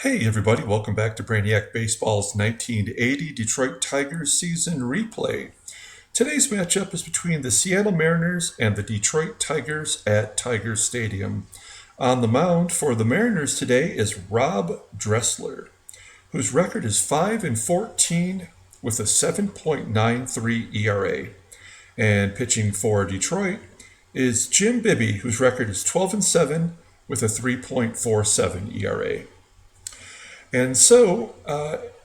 Hey everybody, welcome back to Brainiac Baseball's 1980 Detroit Tigers season replay. Today's matchup is between the Seattle Mariners and the Detroit Tigers at Tiger Stadium. On the mound for the Mariners today is Rob Dressler, whose record is 5-14 with a 7.93 ERA. And pitching for Detroit is Jim Bibby, whose record is 12-7 with a 3.47 ERA. And so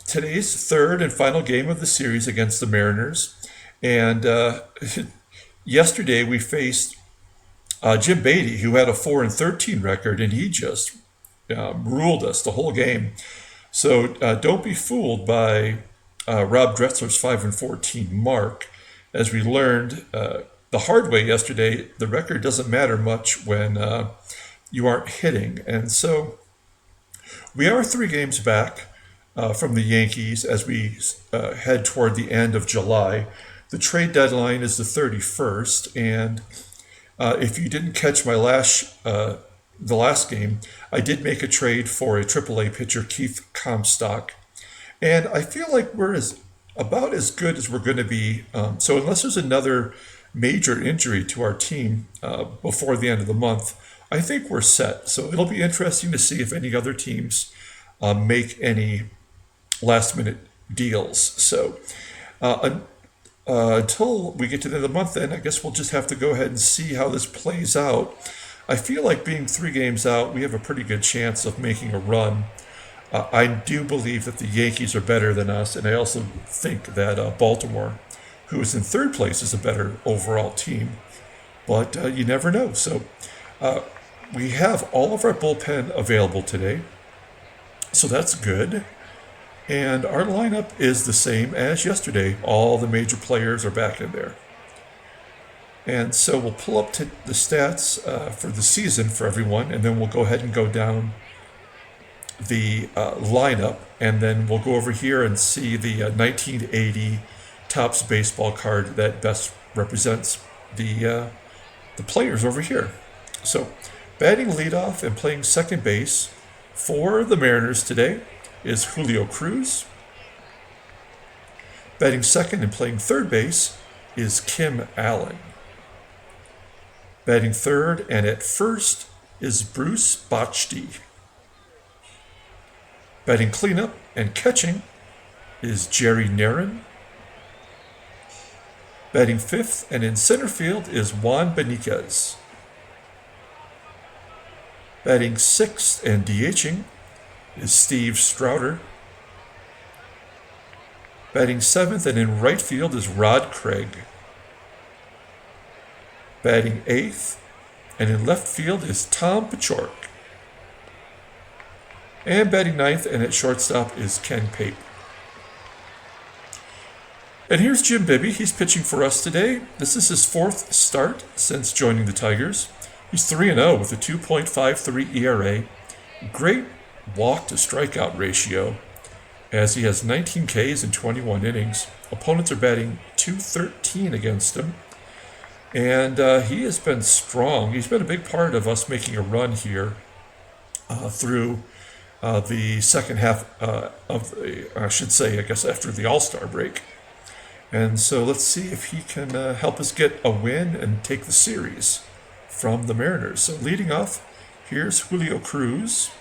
today's third and final game of the series against the Mariners. And yesterday we faced Jim Beattie, who had a 4-13 record, and he just ruled us the whole game. So don't be fooled by Rob Dressler's 5-14 mark. As we learned the hard way yesterday, the record doesn't matter much when you aren't hitting. And so we are 3 games back from the Yankees as we head toward the end of July. The trade deadline is the 31st, and if you didn't catch the last game, I did make a trade for a AAA pitcher, Keith Comstock, and I feel like we're about as good as we're going to be. So unless there's another major injury to our team before the end of the month, I think we're set. So it'll be interesting to see if any other teams make any last-minute deals. So until we get to the end of the month, then I guess we'll just have to go ahead and see how this plays out. I feel like being 3 games out, we have a pretty good chance of making a run. I do believe that the Yankees are better than us, and I also think that Baltimore, who is in 3rd place, is a better overall team. But you never know. So we have all of our bullpen available today, so that's good. And our lineup is the same as yesterday. All the major players are back in there. And so we'll pull up to the stats for the season for everyone, and then we'll go ahead and go down the lineup, and then we'll go over here and see the 1980 Topps baseball card that best represents the players over here. So batting leadoff and playing second base for the Mariners today is Julio Cruz. Batting second and playing third base is Kim Allen. Batting third and at first is Bruce Bochy. Batting cleanup and catching is Jerry Narron. Batting fifth and in center field is Juan Beniquez. Batting sixth and DHing is Steve Strouder. Batting seventh and in right field is Rod Craig. Batting eighth and in left field is Tom Pachork. And batting ninth and at shortstop is Ken Pape. And here's Jim Bibby. He's pitching for us today. This is his 4th start since joining the Tigers. He's 3-0 with a 2.53 ERA. Great walk to strikeout ratio, as he has 19 Ks in 21 innings. Opponents are batting .213 against him. And he has been strong. He's been a big part of us making a run here through the second half of the, I should say, I guess, after the All-Star break. And so let's see if he can help us get a win and take the series from the Mariners. So leading off, here's Julio Cruz.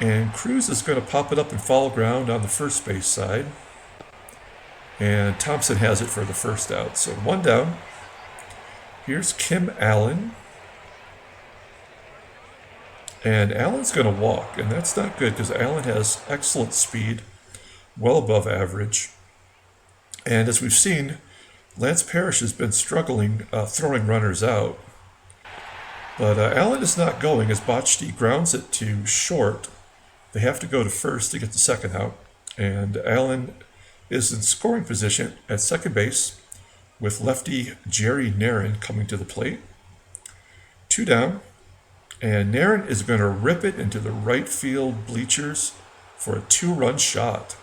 And Cruz is going to pop it up and fall ground on the first base side. And Thompson has it for the first out. So 1 down. Here's Kim Allen. And Allen's going to walk, and that's not good because Allen has excellent speed, well above average. And as we've seen, Lance Parrish has been struggling throwing runners out. But Allen is not going as Bochy grounds it to short. They have to go to first to get the second out. And Allen is in scoring position at second base with lefty Jerry Narron coming to the plate. 2 down. And Narron is going to rip it into the right field bleachers for a 2-run shot.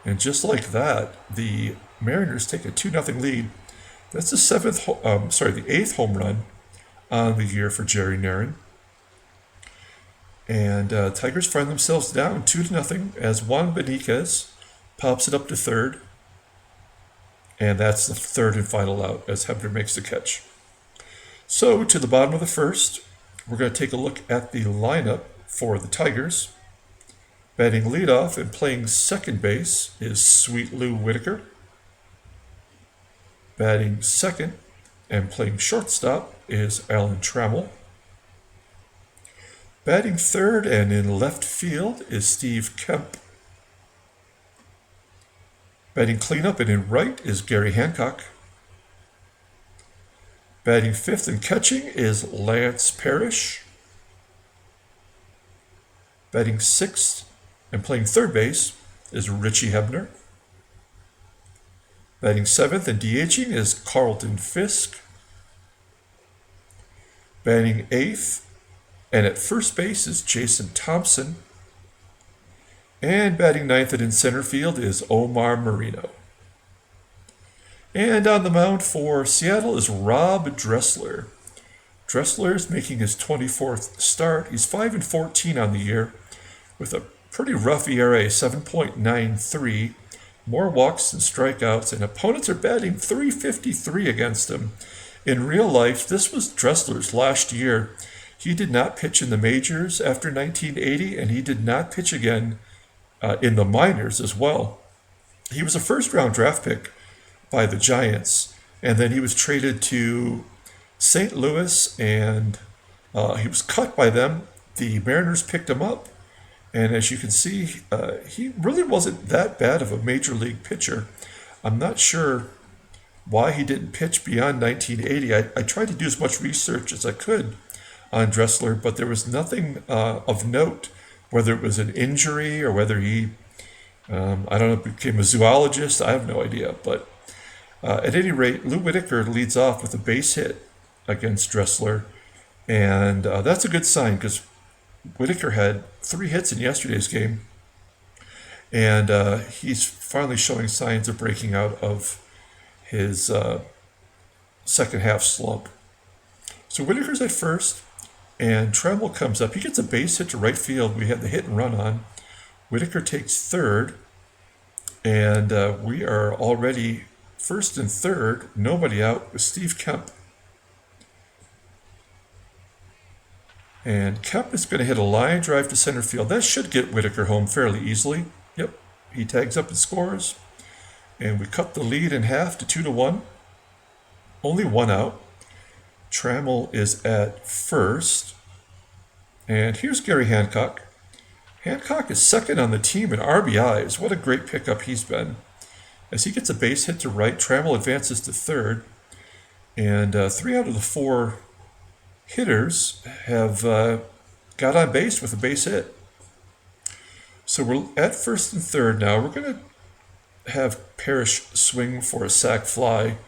And just like that, the Mariners take a 2-0 lead. That's the 8th home run on the year for Jerry Narron. And Tigers find themselves down 2-0 as Juan Benitez pops it up to third. And that's the third and final out as Hebner makes the catch. So to the bottom of the first, we're going to take a look at the lineup for the Tigers. Batting leadoff and playing second base is Sweet Lou Whitaker. Batting second and playing shortstop is Alan Trammell. Batting third and in left field is Steve Kemp. Batting cleanup and in right is Gary Hancock. Batting fifth and catching is Lance Parrish. Batting sixth and playing third base is Richie Hebner. Batting seventh and DHing is Carlton Fisk. Batting eighth and at first base is Jason Thompson. And batting ninth and in center field is Omar Marino. And on the mound for Seattle is Rob Dressler. Dressler is making his 24th start. He's 5-14 on the year with a pretty rough ERA, 7.93, more walks than strikeouts, and opponents are batting .353 against him. In real life, this was Dressler's last year. He did not pitch in the majors after 1980, and he did not pitch again in the minors as well. He was a first-round draft pick by the Giants, and then he was traded to St. Louis, and he was cut by them. The Mariners picked him up, and as you can see, he really wasn't that bad of a major league pitcher. I'm not sure why he didn't pitch beyond 1980. I tried to do as much research as I could on Dressler, but there was nothing of note, whether it was an injury or whether he, I don't know, became a zoologist. I have no idea. But at any rate, Lou Whitaker leads off with a base hit against Dressler. And that's a good sign because Whitaker had 3 hits in yesterday's game. And he's finally showing signs of breaking out of his second half slump. So Whitaker's at first, and Trammell comes up. He gets a base hit to right field. We had the hit and run on. Whitaker takes third, and we are already first and third, nobody out with Steve Kemp. And Kemp is going to hit a line drive to center field. That should get Whitaker home fairly easily. Yep, he tags up and scores. And we cut the lead in half to 2-1. Only one out. Trammell is at first. And here's Gary Hancock. Hancock is second on the team in RBIs. What a great pickup he's been. As he gets a base hit to right, Trammell advances to third. And 3 out of the 4 hitters have got on base with a base hit. So we're at first and third now. We're going to have Parrish swing for a sac fly.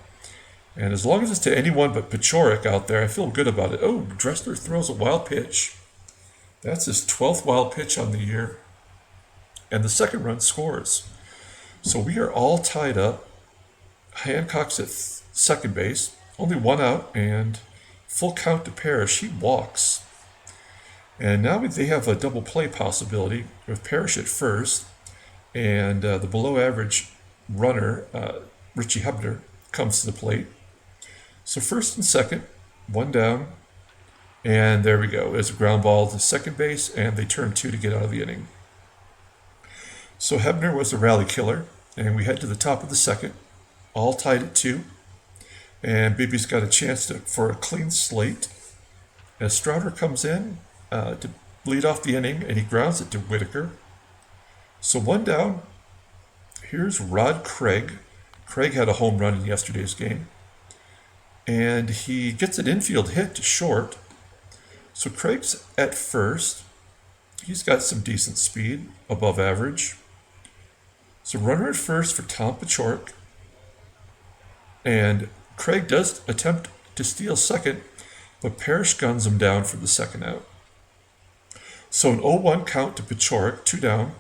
And as long as it's to anyone but Paciorek out there, I feel good about it. Oh, Dressler throws a wild pitch. That's his 12th wild pitch on the year. And the second run scores. So we are all tied up. Hancock's at second base. Only one out and full count to Parrish. He walks. And now they have a double play possibility with Parrish at first. And the below average runner, Richie Hebner, comes to the plate. So first and second, one down, and there we go. There's a ground ball to second base, and they turn 2 to get out of the inning. So Hebner was the rally killer, and we head to the top of the second, all tied at 2. And Bibby's got a chance for a clean slate. As Strouder comes in to lead off the inning, and he grounds it to Whitaker. So one down. Here's Rod Craig. Craig had a home run in yesterday's game. And he gets an infield hit to short. So Craig's at first. He's got some decent speed, above average. So runner at first for Tom Paciorek. And Craig does attempt to steal second, but Parrish guns him down for the second out. So an 0-1 count to Paciorek, 2 down.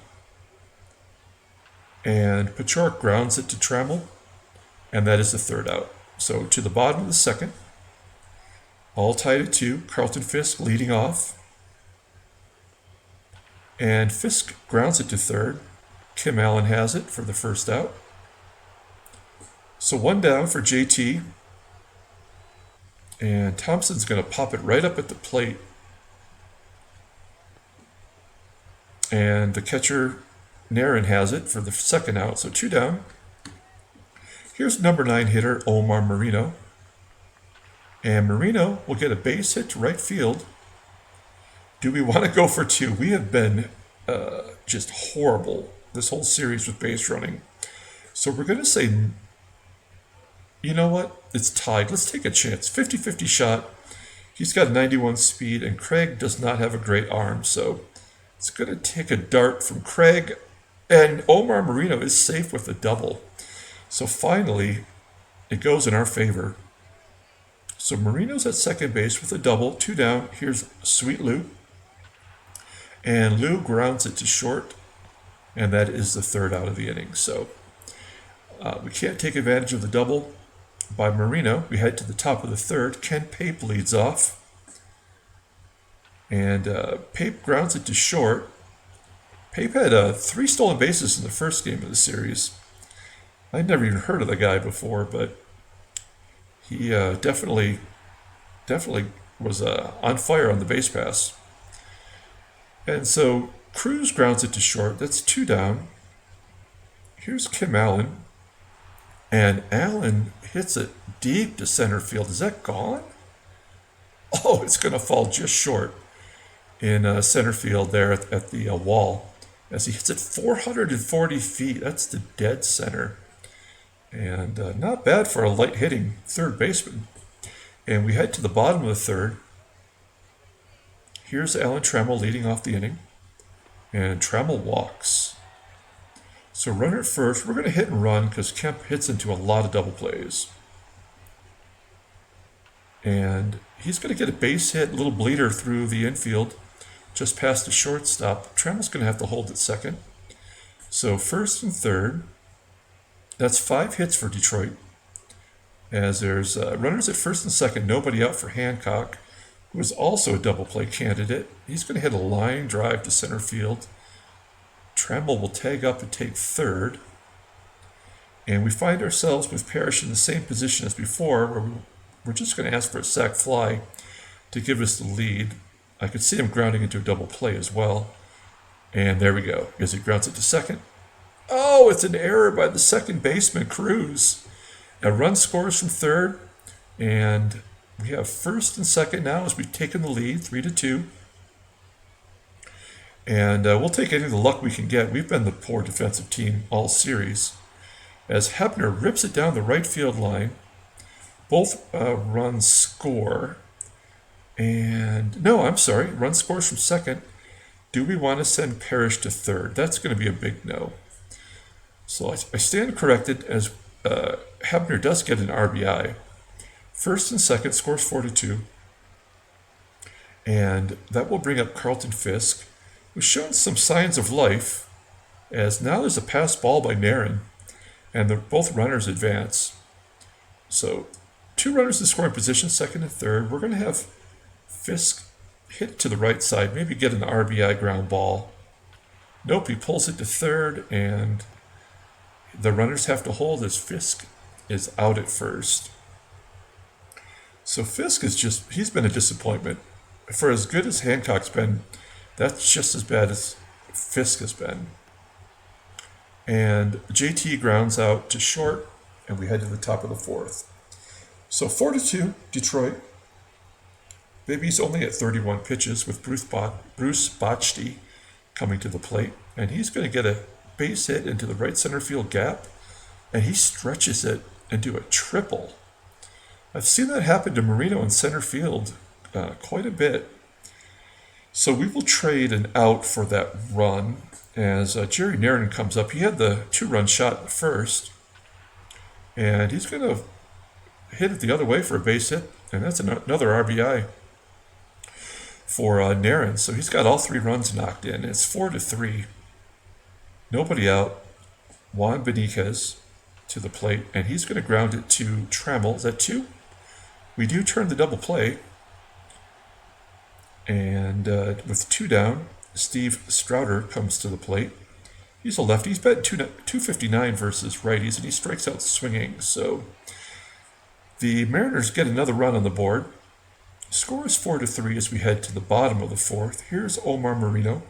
And Paciorek grounds it to Trammell, and that is the third out. So to the bottom of the second, all tied at 2, Carlton Fisk leading off. And Fisk grounds it to third. Kim Allen has it for the first out. So one down for JT. And Thompson's going to pop it right up at the plate. And the catcher, Narin, has it for the second out. So two down. Here's number 9 hitter, Omar Marino. And Marino will get a base hit to right field. Do we want to go for two? We have been just horrible this whole series with base running. So we're going to say, you know what? It's tied. Let's take a chance. 50-50 shot. He's got 91 speed, and Craig does not have a great arm. So it's going to take a dart from Craig. And Omar Marino is safe with a double. So finally, it goes in our favor. So Marino's at second base with a double. Two down. Here's Sweet Lou. And Lou grounds it to short. And that is the third out of the inning. So we can't take advantage of the double by Marino. We head to the top of the third. Ken Pape leads off. And Pape grounds it to short. Pape had 3 stolen bases in the first game of the series. I'd never even heard of the guy before, but he definitely was on fire on the base pass. And so Cruz grounds it to short. That's 2 down. Here's Kim Allen. And Allen hits it deep to center field. Is that gone? Oh, it's going to fall just short in center field there at the wall. As he hits it 440 feet. That's the dead center. And not bad for a light-hitting third baseman. And we head to the bottom of the third. Here's Alan Trammell leading off the inning. And Trammell walks. So runner at first. We're going to hit and run because Kemp hits into a lot of double plays. And he's going to get a base hit, a little bleeder through the infield, just past the shortstop. Trammell's going to have to hold at second. So first and third. That's 5 hits for Detroit. As there's runners at first and second, nobody out for Hancock, who is also a double play candidate. He's going to hit a line drive to center field. Trammell will tag up and take third. And we find ourselves with Parrish in the same position as before, where we're just going to ask for a sac fly to give us the lead. I could see him grounding into a double play as well. And there we go, as he grounds it to second. Oh, it's an error by the second baseman, Cruz. A run scores from third, and we have first and second now as we've taken the lead, 3-2. And we'll take any of the luck we can get. We've been the poor defensive team all series. As Hebner rips it down the right field line, both runs score. And, no, I'm sorry, run scores from second. Do we want to send Parrish to third? That's going to be a big no. So I stand corrected as Hebner does get an RBI. First and second scores 4-2. And that will bring up Carlton Fisk, who's shown some signs of life, as now there's a pass ball by Narin, and both runners advance. So 2 runners in scoring position, second and third. We're going to have Fisk hit to the right side, maybe get an RBI ground ball. Nope, he pulls it to third, and the runners have to hold as Fisk is out at first. So Fisk he's been a disappointment. For as good as Hancock's been, that's just as bad as Fisk has been. And JT grounds out to short, and we head to the top of the fourth. So 4-2, Detroit. Bibby's only at 31 pitches with Bruce Bochy coming to the plate, and he's going to get a base hit into the right center field gap, and he stretches it into a triple. I've seen that happen to Marino in center field quite a bit. So we will trade an out for that run as Jerry Narin comes up. He had the 2-run shot in the first, and he's going to hit it the other way for a base hit, and that's another RBI for Narin. So he's got all 3 runs knocked in. It's 4-3. Nobody out. Juan Benitez to the plate, and he's going to ground it to Trammell. Is that 2? We do turn the double play. And with 2 down, Steve Strouder comes to the plate. He's a lefty. He's batting 259 versus righties, and he strikes out swinging. So the Mariners get another run on the board. Score is 4-3 as we head to the bottom of the fourth. Here's Omar Marino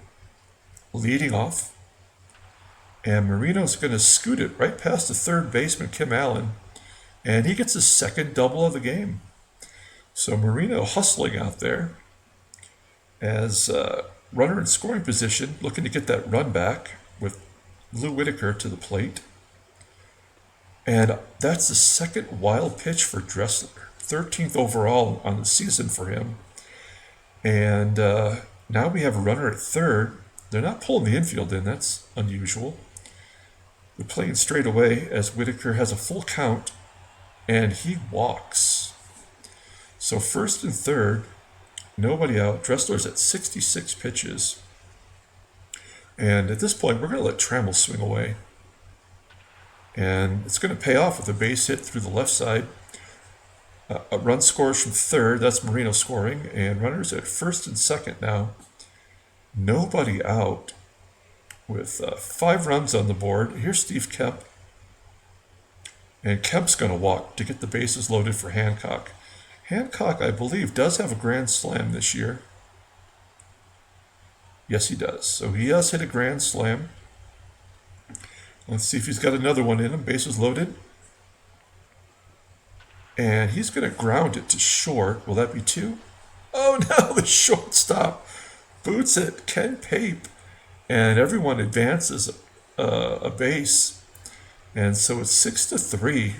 leading off. And Marino's going to scoot it right past the third baseman, Kim Allen. And he gets his second double of the game. So Marino hustling out there as runner in scoring position, looking to get that run back with Lou Whitaker to the plate. And that's the second wild pitch for Dressler. 13th overall on the season for him. And now we have a runner at third. They're not pulling the infield in. That's unusual. They're playing straight away as Whitaker has a full count, and he walks. So first and third, nobody out. Dressler's at 66 pitches. And at this point, we're going to let Trammell swing away. And it's going to pay off with a base hit through the left side. A run scores from third. That's Marino scoring. And runners at first and second now. Nobody out with 5 runs on the board. Here's Steve Kemp. And Kemp's going to walk to get the bases loaded for Hancock. Hancock, I believe, does have a grand slam this year. Yes, he does. So he has hit a grand slam. Let's see if he's got another one in him. Bases loaded. And he's going to ground it to short. Will that be 2? Oh, no, the shortstop boots it. Ken Pape. And everyone advances a base. And so it's 6-3.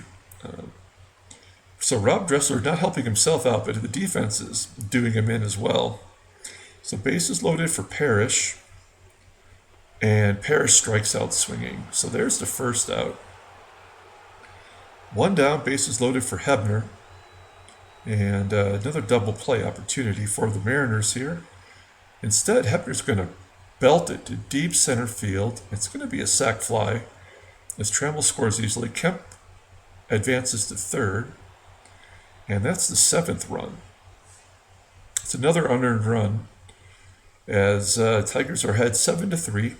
So Rob Dressler not helping himself out, but the defense is doing him in as well. So bases loaded for Parrish. And Parrish strikes out swinging. So there's the first out. 1 down, bases loaded for Hebner. And another double play opportunity for the Mariners here. Instead, Hebner's going to belt it to deep center field. It's going to be a sac fly as Trammell scores easily. Kemp advances to third. And that's the 7th run. It's another unearned run as Tigers are ahead 7-3.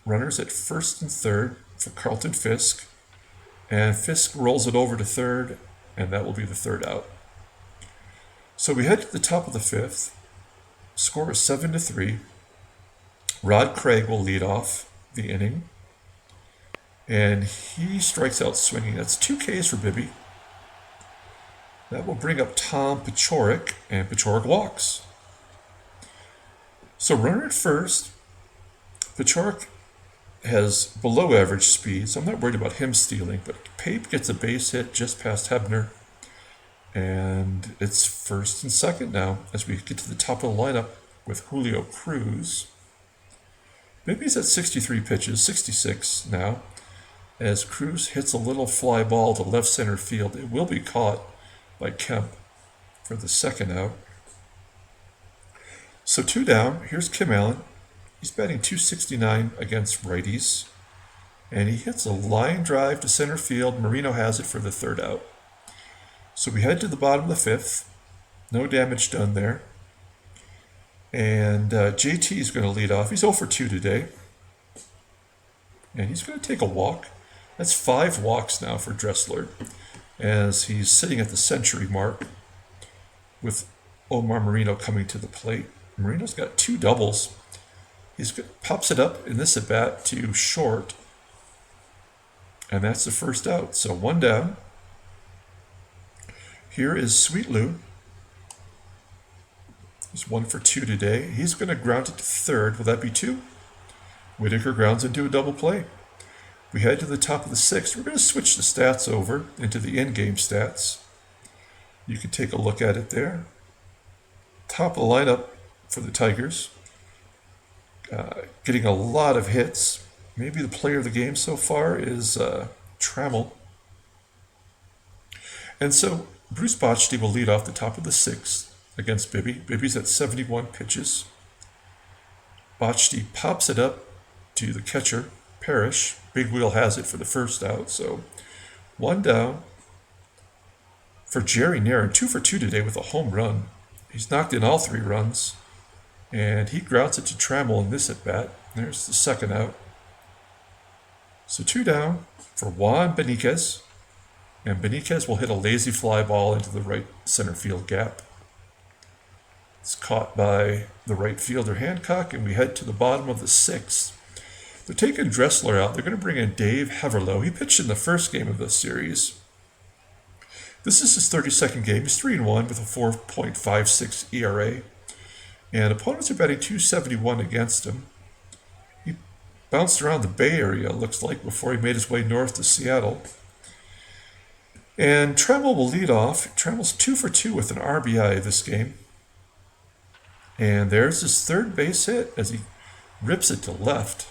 Runners at first and third for Carlton Fisk. And Fisk rolls it over to third, and that will be the 3rd out. So we head to the top of the 5th. Score is 7-3. Rod Craig will lead off the inning. And he strikes out swinging. That's 2 Ks for Bibby. That will bring up Tom Paciorek, and Paciorek walks. So runner at first. Paciorek has below average speed, so I'm not worried about him stealing, but Pape gets a base hit just past Hebner. And it's first and second now as we get to the top of the lineup with Julio Cruz. Bibby's at 63 pitches, 66 now, as Cruz hits a little fly ball to left center field. It will be caught by Kemp for the 2nd out. So 2 down. Here's Kim Allen. He's batting 269 against righties. And he hits a line drive to center field. Marino has it for the 3rd out. So we head to the bottom of the 5th. No damage done there. And JT is going to lead off. He's 0 for 2 today. And he's going to take a walk. That's 5 walks now for Dressler, as he's sitting at the century mark with Omar Marino coming to the plate. Marino's got 2 doubles. He pops it up in this at-bat to short. And that's the 1st out. So 1 down. Here is Sweet Lou. He's 1 for 2 today. He's going to ground it to third. Will that be 2? Whitaker grounds into a double play. We head to the top of the 6th. We're going to switch the stats over into the in-game stats. You can take a look at it there. Top of the lineup for the Tigers. Getting a lot of hits. Maybe the player of the game so far is Trammell. And so Bruce Bochy will lead off the top of the 6th against Bibby. Bibby's at 71 pitches. Bochy pops it up to the catcher, Parrish. Big Wheel has it for the 1st out. So 1 down for Jerry Nairn. 2 for 2 today with a home run. He's knocked in all 3 runs. And he grounds it to Trammell in this at bat. There's the second out. So 2 down for Juan Beniquez. And Beniquez will hit a lazy fly ball into the right center field gap. It's caught by the right fielder Hancock, and we head to the bottom of the 6th. They're taking Dressler out. They're going to bring in Dave Heverlow. He pitched in the first game of this series. This is his 32nd game. He's 3-1 with a 4.56 ERA. And opponents are batting .271 against him. He bounced around the Bay Area, looks like, before he made his way north to Seattle. And Trammell will lead off. Trammell's 2 for 2 with an RBI this game. And there's his third base hit as he rips it to left.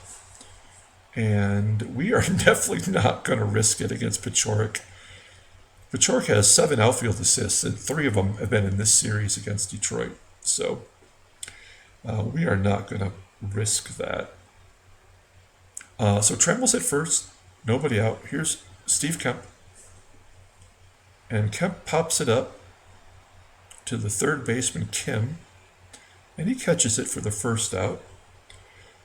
And we are definitely not going to risk it against Paciorek. Paciorek has 7 outfield assists, and 3 of them have been in this series against Detroit. So we are not going to risk that. So Trammell's at first, nobody out. Here's Steve Kemp. And Kemp pops it up to the third baseman, Kim, and he catches it for the first out.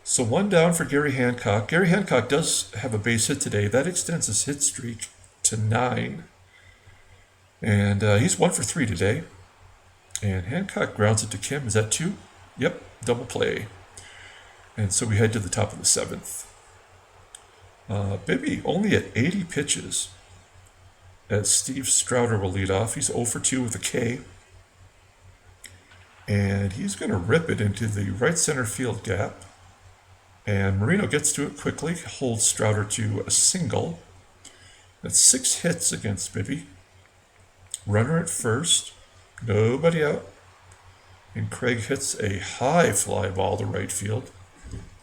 So 1 down for Gary Hancock. Gary Hancock does have a base hit today. That extends his hit streak to 9. And he's 1 for 3 today. And Hancock grounds it to Kim. Is that 2? Yep, double play. And so we head to the top of the 7th. Bibby only at 80 pitches, as Steve Strouder will lead off. He's 0 for 2 with a K. And he's going to rip it into the right center field gap. And Marino gets to it quickly, holds Strouder to a single. That's 6 hits against Bibby. Runner at first, nobody out. And Craig hits a high fly ball to right field.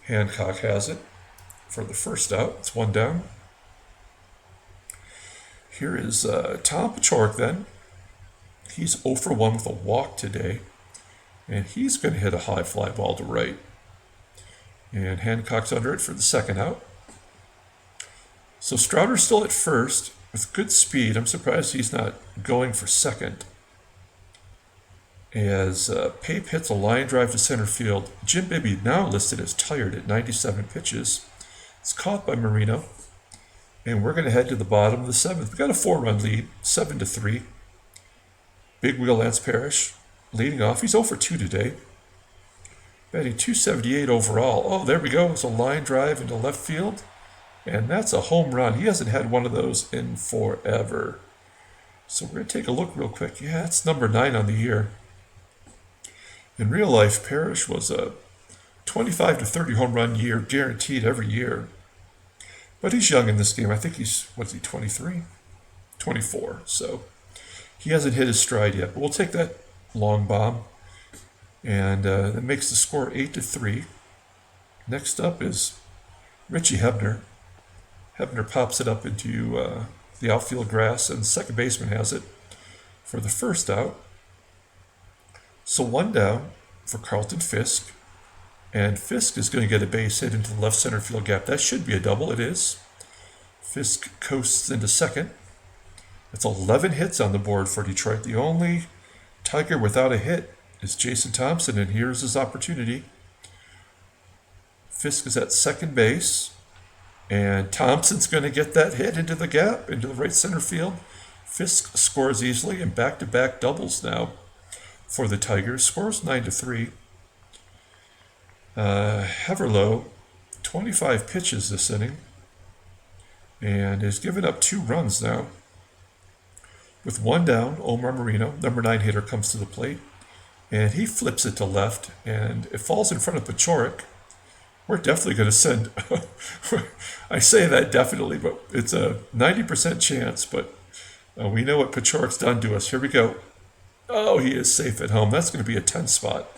Hancock has it for the first out. It's 1 down. Here is Tom Paciorek then. He's 0 for 1 with a walk today. And he's going to hit a high fly ball to right. And Hancock's under it for the second out. So Strouder's still at first with good speed. I'm surprised he's not going for second. As Pape hits a line drive to center field. Jim Bibby, now listed as tired at 97 pitches. It's caught by Marino. And we're going to head to the bottom of the 7th. We've got a 4-run lead, 7-3. Big Wheel Lance Parrish leading off. He's 0 for 2 today. Batting .278 overall. Oh, there we go. It's a line drive into left field. And that's a home run. He hasn't had one of those in forever. So we're going to take a look real quick. Yeah, it's number 9 on the year. In real life, Parrish was a 25 to 30 home run year guaranteed every year. But he's young in this game. I think he's, 23? 24. So he hasn't hit his stride yet. But we'll take that long bomb. And that makes the score 8-3. Next up is Richie Hebner. Hebner pops it up into the outfield grass, and the second baseman has it for the first out. So 1 down for Carlton Fisk. And Fisk is going to get a base hit into the left center field gap. That should be a double. It is. Fisk coasts into second. That's 11 hits on the board for Detroit. The only Tiger without a hit is Jason Thompson, and here's his opportunity. Fisk is at second base, and Thompson's going to get that hit into the gap, into the right center field. Fisk scores easily, and back-to-back doubles now for the Tigers. Scores 9-3. Heverlow, 25 pitches this inning, and has given up 2 runs now. With 1 down, Omar Marino, number 9 hitter, comes to the plate, and he flips it to left, and it falls in front of Paciorek. We're definitely going to send, I say that definitely, but it's a 90% chance, but we know what Pachorek's done to us. Here we go. Oh, he is safe at home. That's going to be a 10 spot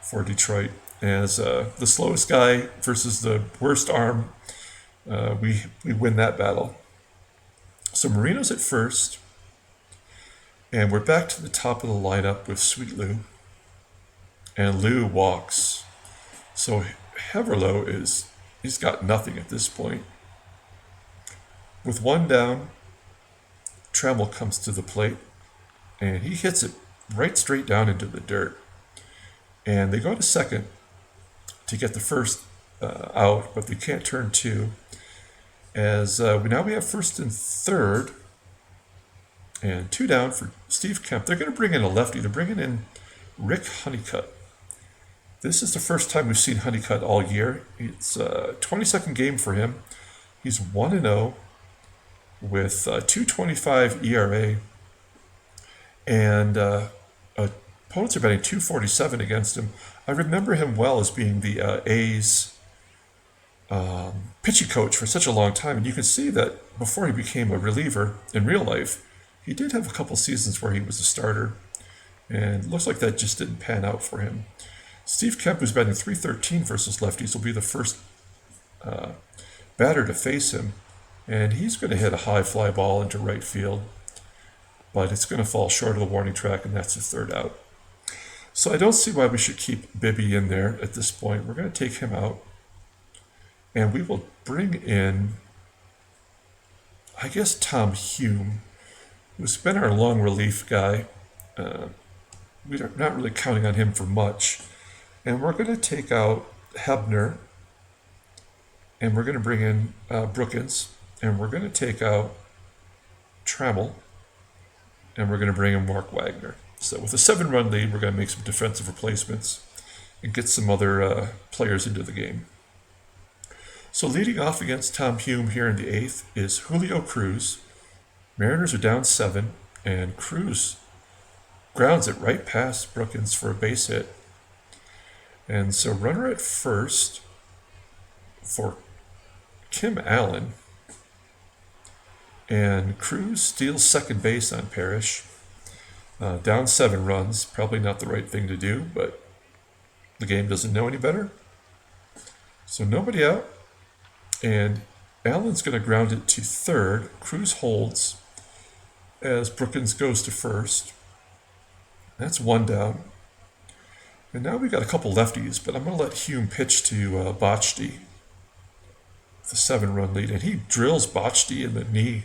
for Detroit. As the slowest guy versus the worst arm, we win that battle. So Marino's at first, and we're back to the top of the lineup with Sweet Lou. And Lou walks. So Heverlow he's got nothing at this point. With 1 down, Trammell comes to the plate, and he hits it right straight down into the dirt. And they go to second to get the first out, but they can't turn two. As now we have first and third, and two down for Steve Kemp. They're going to bring in a lefty. They're bringing in Rick Honeycutt. This is the first time we've seen Honeycutt all year. It's a 22nd game for him. He's 1-0 with 2.25 ERA, and opponents are betting 2.47 against him. I remember him well as being the A's pitching coach for such a long time, and you can see that before he became a reliever in real life, he did have a couple seasons where he was a starter, and it looks like that just didn't pan out for him. Steve Kemp, who's batting 313 versus lefties, will be the first batter to face him, and he's going to hit a high fly ball into right field, but it's going to fall short of the warning track, and that's the third out. So I don't see why we should keep Bibby in there at this point. We're going to take him out, and we will bring in, I guess, Tom Hume, who's been our long relief guy. We're not really counting on him for much. And we're going to take out Hebner, and we're going to bring in Brookins, and we're going to take out Trammell, and we're going to bring in Mark Wagner. So with a 7-run lead, we're going to make some defensive replacements and get some other players into the game. So leading off against Tom Hume here in the 8th is Julio Cruz. Mariners are down 7, and Cruz grounds it right past Brookins for a base hit. And so runner at first for Kim Allen, and Cruz steals second base on Parrish. Down 7 runs, probably not the right thing to do, but the game doesn't know any better. So nobody out, and Allen's going to ground it to third. Cruz holds as Brookins goes to first. That's 1 down. And now we've got a couple lefties, but I'm going to let Hume pitch to Botchty with a 7-run lead, and he drills Botchty in the knee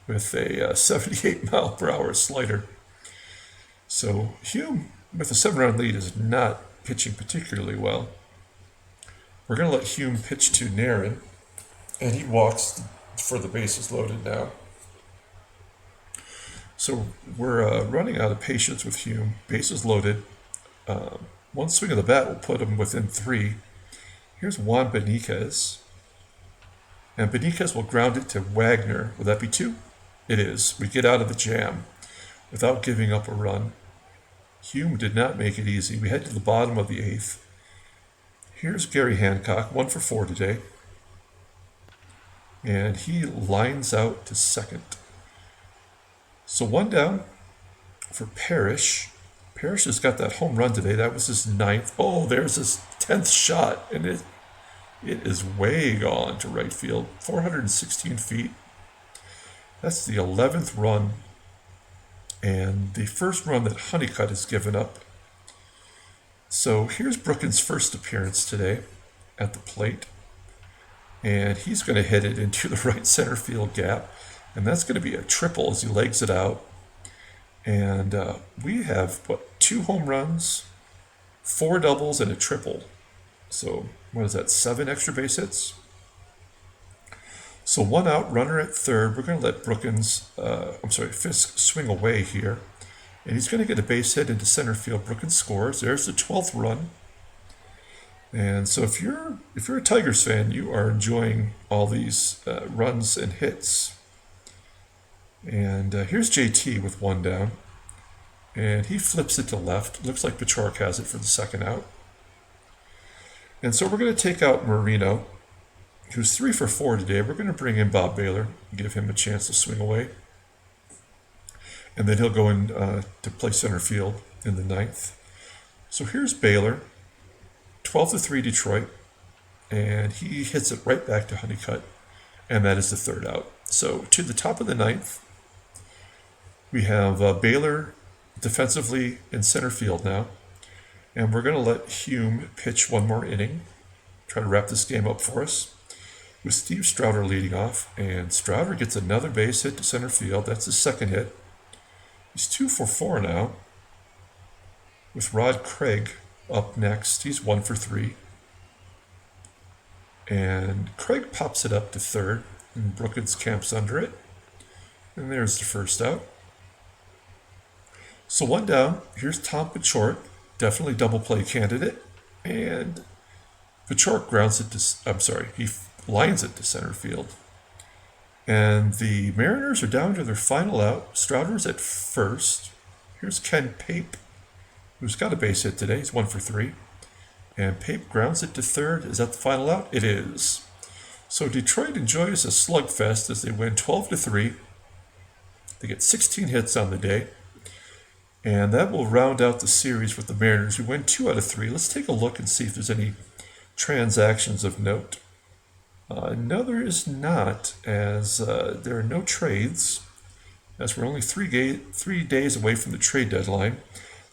with a 78-mile-per-hour slider. So Hume, with a 7-run lead, is not pitching particularly well. We're going to let Hume pitch to Narin, and he walks for the bases loaded now. So we're running out of patience with Hume. Bases loaded. One swing of the bat will put him within 3. Here's Juan Benitez. And Benitez will ground it to Wagner. Would that be 2? It is. We get out of the jam without giving up a run. Hume did not make it easy. We head to the bottom of the 8th. Here's Gary Hancock, 1 for 4 today. And he lines out to second. So 1 down for Parrish. Parrish has got that home run today. That was his 9th. Oh, there's his 10th shot, and it is way gone to right field, 416 feet. That's the 11th run, and the first run that Honeycutt has given up. So here's Brookins' first appearance today at the plate, and he's going to hit it into the right center field gap, and that's going to be a triple as he legs it out. And we have, 2 home runs, 4 doubles, and a triple. So what is that, 7 extra base hits? So 1 out, runner at third. We're going to let Fisk swing away here. And he's going to get a base hit into center field. Brookins scores. There's the 12th run. And so if you're a Tigers fan, you are enjoying all these runs and hits. And here's JT with 1 down. And he flips it to left. Looks like Pachork has it for the 2nd out. And so we're going to take out Marino, who's 3 for 4 today. We're going to bring in Bob Baylor, give him a chance to swing away. And then he'll go in to play center field in the 9th. So here's Baylor, 12-3 Detroit. And he hits it right back to Honeycutt. And that is the 3rd out. So to the top of the 9th, we have Baylor defensively in center field now. And we're going to let Hume pitch 1 more inning, try to wrap this game up for us, with Steve Strouder leading off. And Strouder gets another base hit to center field. That's his 2nd hit. He's 2 for 4 now, with Rod Craig up next. He's 1 for 3. And Craig pops it up to third, and Brookins camps under it. And there's the first out. So one down. Here's Tom Pachort, definitely double play candidate. And Pachort grounds it to, he lines it to center field. And the Mariners are down to their final out. Strouder's at first. Here's Ken Pape, who's got a base hit today. He's 1 for 3. And Pape grounds it to third. Is that the final out? It is. So Detroit enjoys a slugfest as they win 12 to 3. They get 16 hits on the day. And that will round out the series with the Mariners, who win 2 out of 3. Let's take a look and see if there's any transactions of note. No, there is not, as there are no trades, as we're only 3 days away from the trade deadline.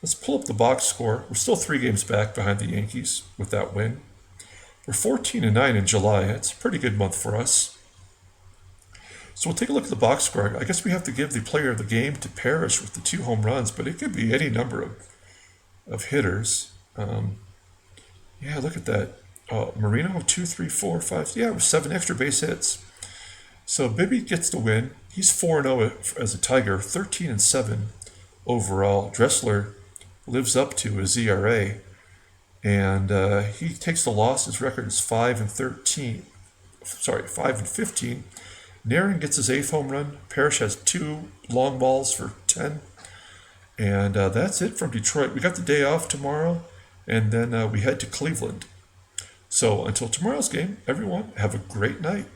Let's pull up the box score. We're still 3 games back behind the Yankees with that win. We're 14-9 in July. That's a pretty good month for us. So we'll take a look at the box score. I guess we have to give the player of the game to Parrish with the 2 home runs, but it could be any number of hitters. Yeah, look at that. Marino, 2, 3, 4, 5. Yeah, 7 extra base hits. So Bibby gets the win. He's 4-0 as a Tiger, 13-7 overall. Dressler lives up to his ERA, and he takes the loss. His record is 5-13. 5-15. Narin gets his 8th home run. Parrish has 2 long balls for 10. And that's it from Detroit. We got the day off tomorrow, and then we head to Cleveland. So until tomorrow's game, everyone, have a great night.